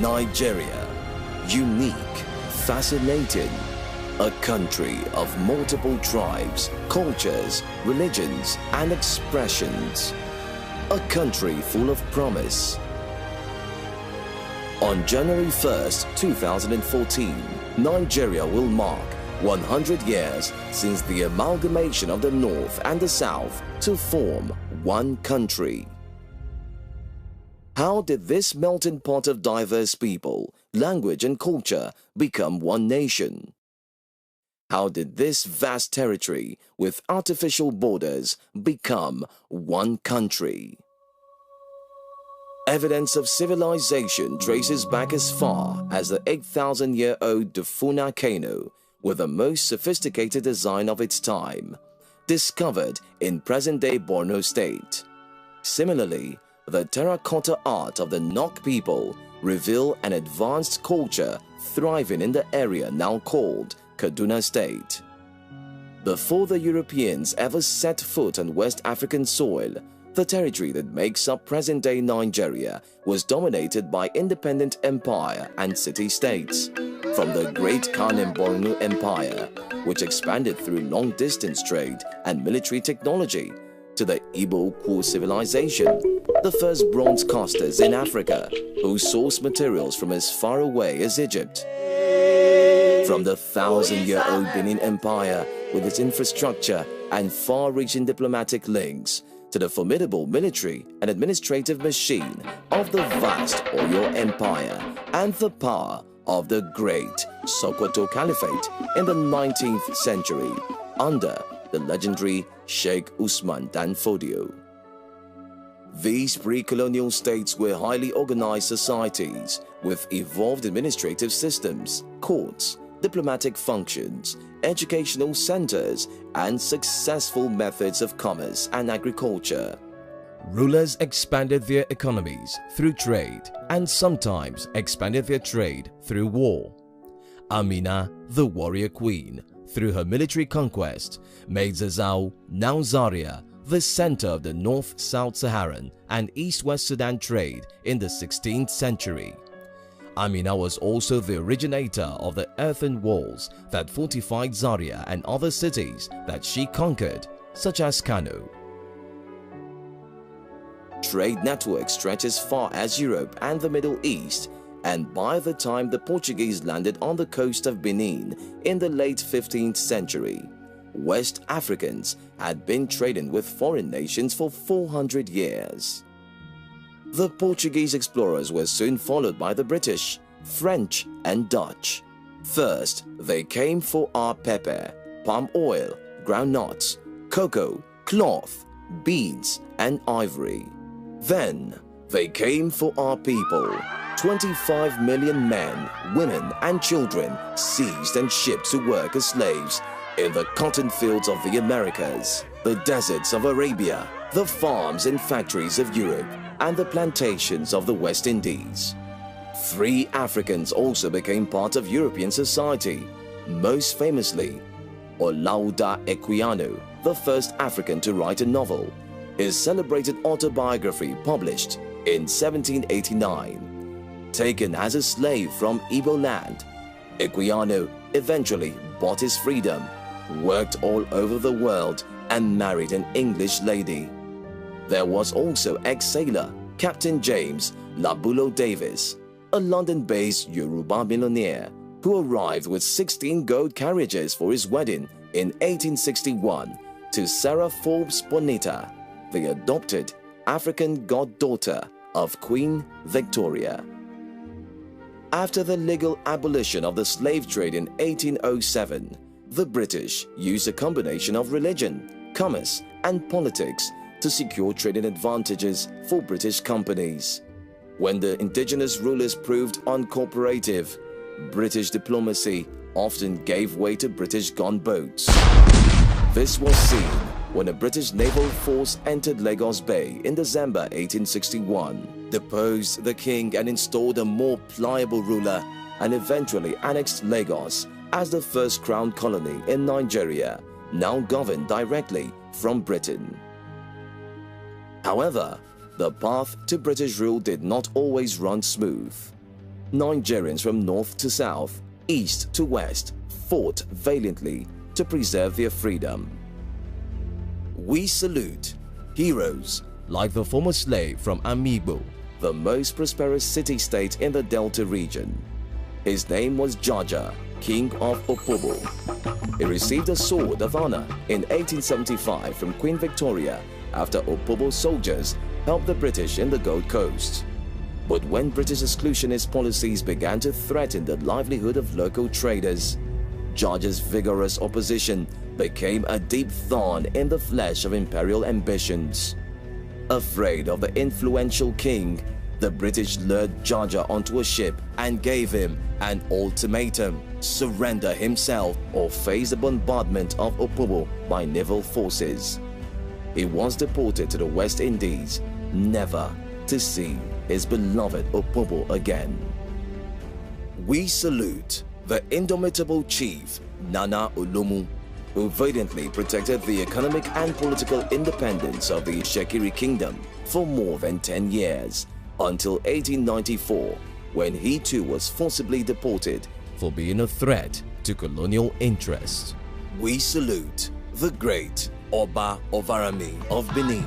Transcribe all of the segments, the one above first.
Nigeria. Unique, fascinating. A country of multiple tribes, cultures, religions, and expressions. A country full of promise. On January 1st, 2014, Nigeria will mark 100 years since the amalgamation of the North and the South to form one country. How did this melting pot of diverse people, language and culture become one nation? How did this vast territory with artificial borders become one country? Evidence of civilization traces back as far as the 8,000-year-old Dufun volcano, with the most sophisticated design of its time, discovered in present-day Borno State. Similarly, the terracotta art of the Nok people reveal an advanced culture thriving in the area now called Kaduna State. Before the Europeans ever set foot on West African soil, the territory that makes up present-day Nigeria was dominated by independent empire and city-states. From the Great Khan Borno Empire, which expanded through long-distance trade and military technology, to the Igbo-Kwu civilization, the first bronze casters in Africa, who sourced materials from as far away as Egypt. From the 1,000-year-old Benin Empire, with its infrastructure and far-reaching diplomatic links, to the formidable military and administrative machine of the vast Oyo Empire and the power of the great Sokoto Caliphate in the 19th century under the legendary Sheikh Usman Dan Fodio. These pre-colonial states were highly organized societies with evolved administrative systems, courts, diplomatic functions, educational centers, and successful methods of commerce and agriculture. Rulers expanded their economies through trade and sometimes expanded their trade through war. Amina, the warrior queen, through her military conquest, made Zazzau, now Zaria, the center of the North-South Saharan and East-West Sudan trade in the 16th century. Amina was also the originator of the earthen walls that fortified Zaria and other cities that she conquered, such as Kano. Trade network stretches far as Europe and the Middle East, and by the time the Portuguese landed on the coast of Benin in the late 15th century, West Africans had been trading with foreign nations for 400 years. The Portuguese explorers were soon followed by the British, French, and Dutch. First, they came for our pepper, palm oil, groundnuts, cocoa, cloth, beads, and ivory. Then, they came for our people. 25 million men, women, and children seized and shipped to work as slaves in the cotton fields of the Americas, the deserts of Arabia, the farms and factories of Europe, and the plantations of the West Indies. Free Africans also became part of European society, most famously, Olaudah Equiano, the first African to write a novel, his celebrated autobiography published in 1789. Taken as a slave from Igbo land, Equiano eventually bought his freedom, worked all over the world, and married an English lady. There was also ex-sailor Captain James Labulo Davis, a London-based Yoruba millionaire who arrived with 16 gold carriages for his wedding in 1861 to Sarah Forbes Bonita, the adopted African goddaughter of Queen Victoria. After the legal abolition of the slave trade in 1807, the British used a combination of religion, commerce, and politics to secure trading advantages for British companies. When the indigenous rulers proved uncooperative, British diplomacy often gave way to British gunboats. This was seen when a British naval force entered Lagos Bay in December 1861, deposed the king and installed a more pliable ruler, and eventually annexed Lagos as the first crown colony in Nigeria, now governed directly from Britain. However, the path to British rule did not always run smooth. Nigerians from north to south, east to west, fought valiantly to preserve their freedom. We salute heroes like the former slave from Amigbo, the most prosperous city-state in the Delta region. His name was Jaja, King of Opobo. He received a Sword of Honor in 1875 from Queen Victoria after Opobo soldiers helped the British in the Gold Coast. But when British exclusionist policies began to threaten the livelihood of local traders, Jaja's vigorous opposition became a deep thorn in the flesh of imperial ambitions. Afraid of the influential king, the British lured Jaja onto a ship and gave him an ultimatum: surrender himself or face the bombardment of Opobo by naval forces. He was deported to the West Indies, never to see his beloved Opobo again. We salute the indomitable chief Nana Olomu, who valiantly protected the economic and political independence of the Shekiri Kingdom for more than 10 years, until 1894, when he too was forcibly deported for being a threat to colonial interests. We salute the great Oba Ovarami of Benin,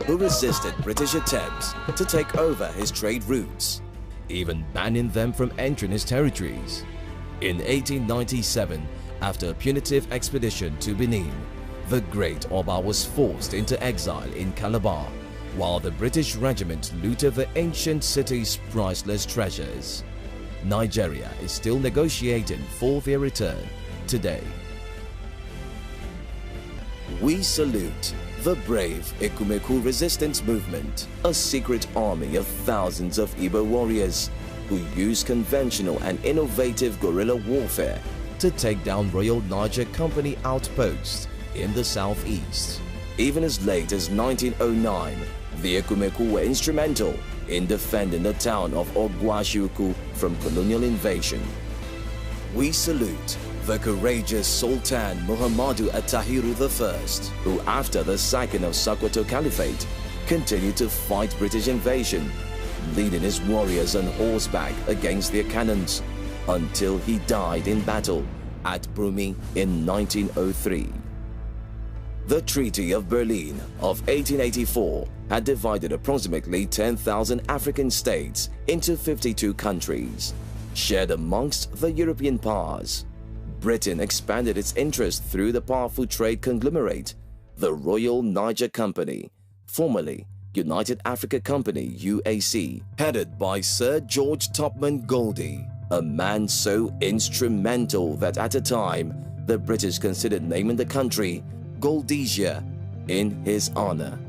who resisted British attempts to take over his trade routes, even banning them from entering his territories. In 1897, after a punitive expedition to Benin, the great Oba was forced into exile in Calabar, while the British regiment looted the ancient city's priceless treasures. Nigeria is still negotiating for their return today. We salute the brave Ekumeku resistance movement, a secret army of thousands of Igbo warriors who used conventional and innovative guerrilla warfare to take down Royal Niger Company outposts in the southeast. Even as late as 1909, the Ekumeku were instrumental in defending the town of Ogwashiuku from colonial invasion. We salute the courageous Sultan Muhammadu Attahiru I, who after the sacking of Sokoto Caliphate continued to fight British invasion, leading his warriors on horseback against their cannons until he died in battle at Brumi in 1903. The Treaty of Berlin of 1884 had divided approximately 10,000 African states into 52 countries, shared amongst the European powers. Britain expanded its interest through the powerful trade conglomerate, the Royal Niger Company, formerly United Africa Company (UAC), headed by Sir George Topman Goldie, a man so instrumental that at a time the British considered naming the country Goldesia in his honor.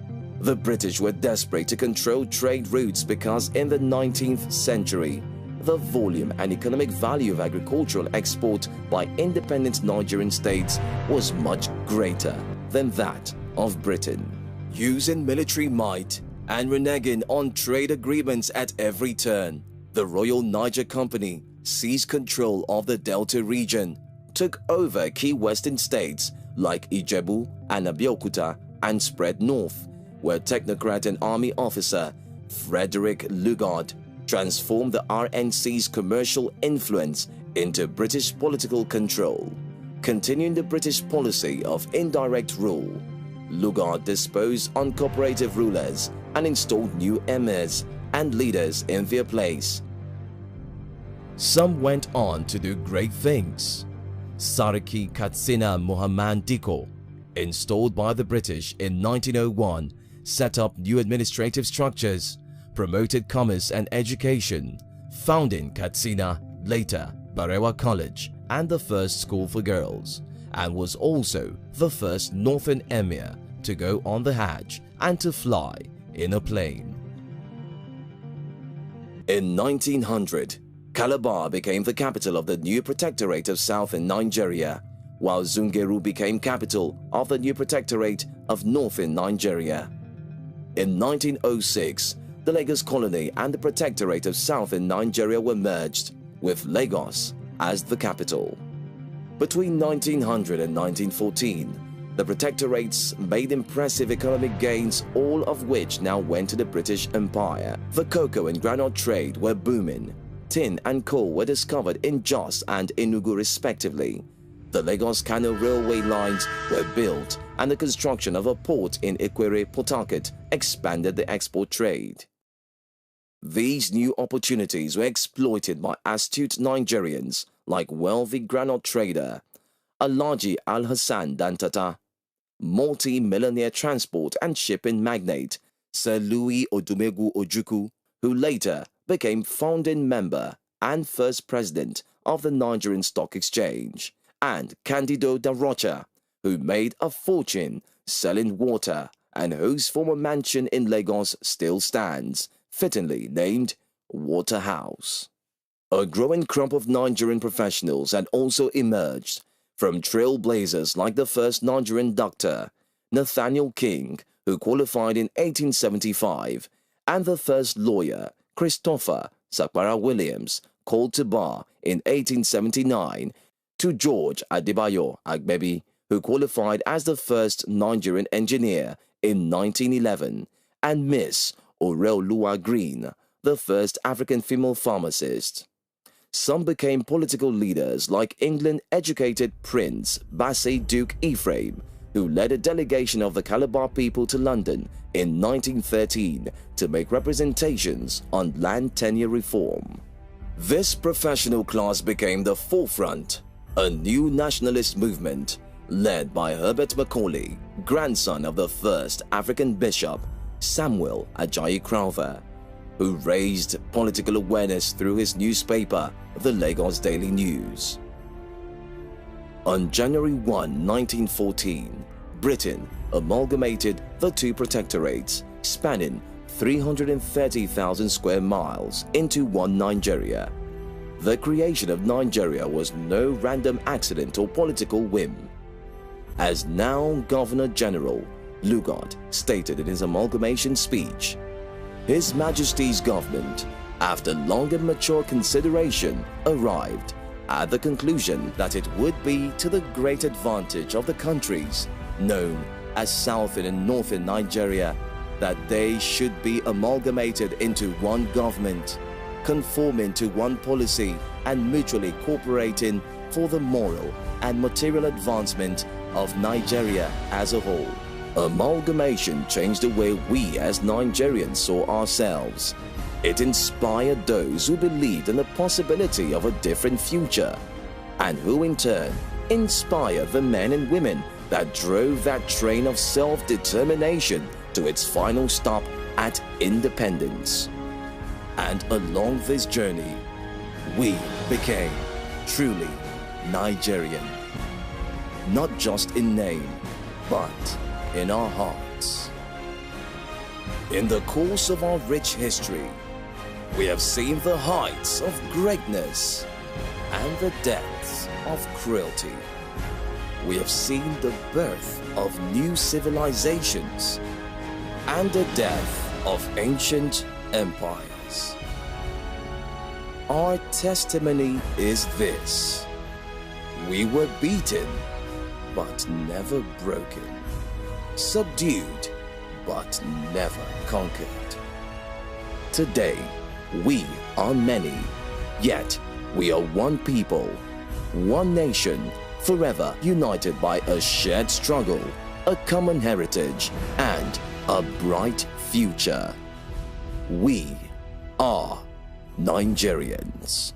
The British were desperate to control trade routes because in the 19th century, the volume and economic value of agricultural export by independent Nigerian states was much greater than that of Britain. Using military might and reneging on trade agreements at every turn, the Royal Niger Company seized control of the Delta region, took over key western states like Ijebu and Abeokuta, and spread north, where technocrat and army officer Frederick Lugard transformed the RNC's commercial influence into British political control. Continuing the British policy of indirect rule, Lugard disposed uncooperative rulers and installed new emirs and leaders in their place. Some went on to do great things. Sarki Katsina Muhammad Diko, installed by the British in 1901, set up new administrative structures, promoted commerce and education, founding Katsina, later Barewa College, and the first school for girls, and was also the first northern emir to go on the Hajj and to fly in a plane. In 1900, Calabar became the capital of the new protectorate of southern Nigeria, while Zungeru became capital of the new protectorate of northern Nigeria. In 1906, the Lagos colony and the protectorate of southern Nigeria were merged, with Lagos as the capital. Between 1900 and 1914, the protectorates made impressive economic gains, all of which now went to the British Empire. The cocoa and granite trade were booming. tin and coal were discovered in Jos and Enugu respectively. The Lagos-Kano railway lines were built, and the construction of a port in Ikwere, Port Harcourt expanded the export trade. These new opportunities were exploited by astute Nigerians like wealthy granite trader Alhaji Al-Hassan Dantata, multi-millionaire transport and shipping magnate Sir Louis Odumegu Ojukwu, who later became founding member and first president of the Nigerian Stock Exchange, and Candido da Rocha, who made a fortune selling water and whose former mansion in Lagos still stands, fittingly named Waterhouse. A growing crop of Nigerian professionals had also emerged, from trailblazers like the first Nigerian doctor, Nathaniel King, who qualified in 1875, and the first lawyer, Christopher Sapara Williams, called to bar in 1879, to George Adebayo Agbebi, who qualified as the first Nigerian engineer in 1911, and Miss Oreoluwa Green, the first African female pharmacist. Some became political leaders like England-educated Prince Bassey Duke Ephraim, who led a delegation of the Calabar people to London in 1913 to make representations on land tenure reform. This professional class became the forefront, a new nationalist movement led by Herbert Macaulay, grandson of the first African bishop, Samuel Ajayi Crowther, who raised political awareness through his newspaper, the Lagos Daily News. On January 1, 1914, Britain amalgamated the two protectorates, spanning 330,000 square miles, into one Nigeria. The creation of Nigeria was no random accident or political whim. As now Governor General, Lugard stated in his amalgamation speech, His Majesty's government, after long and mature consideration, arrived at the conclusion that it would be to the great advantage of the countries known as Southern and Northern Nigeria that they should be amalgamated into one government, conforming to one policy and mutually cooperating for the moral and material advancement of Nigeria as a whole. Amalgamation changed the way we as Nigerians saw ourselves. It inspired those who believed in the possibility of a different future, and who in turn inspired the men and women that drove that train of self-determination to its final stop at independence. And along this journey, we became truly Nigerian, not just in name, but in our hearts. In the course of our rich history, we have seen the heights of greatness and the depths of cruelty. We have seen the birth of new civilizations and the death of ancient empires. Our testimony is this: we were beaten, but never broken, subdued, but never conquered. Today, we are many, yet we are one people, one nation, forever united by a shared struggle, a common heritage, and a bright future. We are Nigerians.